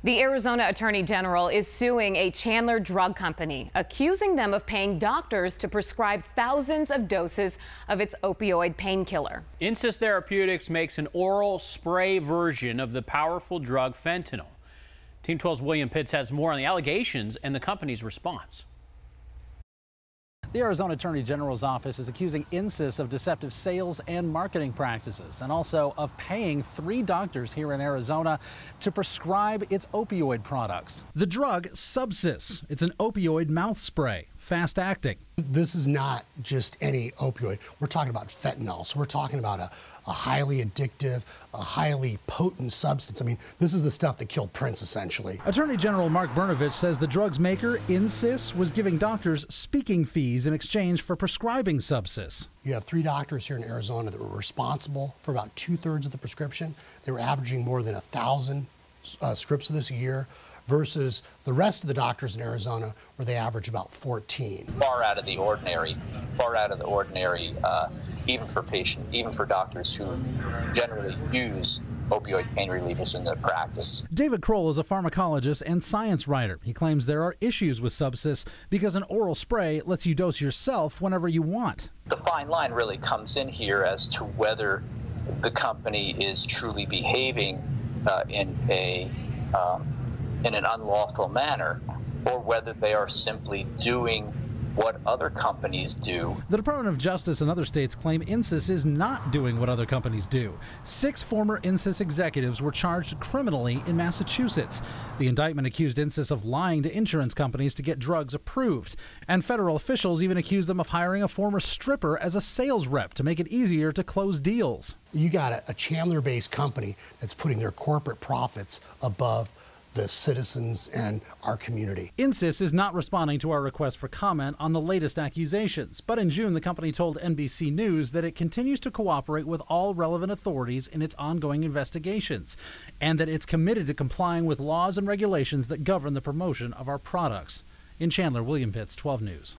The Arizona Attorney General is suing a Chandler drug company, accusing them of paying doctors to prescribe thousands of doses of its opioid painkiller. Insys Therapeutics makes an oral spray version of the powerful drug fentanyl. Team 12's William Pitts has more on the allegations and the company's response. The Arizona Attorney General's office is accusing Insys of deceptive sales and marketing practices, and also of paying 3 doctors here in Arizona to prescribe its opioid products. The drug Subsys. It's an opioid mouth spray, fast acting. This is not just any opioid. We're talking about fentanyl. So we're talking about a highly addictive, a highly potent substance. I mean, this is the stuff that killed Prince, essentially. Attorney General Mark Brnovich says the drug's maker, Insys, was giving doctors speaking fees in exchange for prescribing Subsys. You have 3 doctors here in Arizona that were responsible for about 2/3 of the prescription. They were averaging more than 1,000 scripts of this a year, versus the rest of the doctors in Arizona, where they average about 14. Far out of the ordinary, even for doctors who generally use opioid pain relievers in their practice. David Kroll is a pharmacologist and science writer. He claims there are issues with Subsys because an oral spray lets you dose yourself whenever you want. The fine line really comes in here as to whether the company is truly behaving in an unlawful manner, or whether they are simply doing what other companies do. The Department of Justice and other states claim Insys is not doing what other companies do. 6 former Insys executives were charged criminally in Massachusetts. The indictment accused Insys of lying to insurance companies to get drugs approved. And federal officials even accused them of hiring a former stripper as a sales rep to make it easier to close deals. You got a Chandler-based company that's putting their corporate profits above the citizens and our community. Insys is not responding to our request for comment on the latest accusations, but in June the company told NBC News that it continues to cooperate with all relevant authorities in its ongoing investigations, and that it's committed to complying with laws and regulations that govern the promotion of our products. In Chandler, William Pitts, 12 News.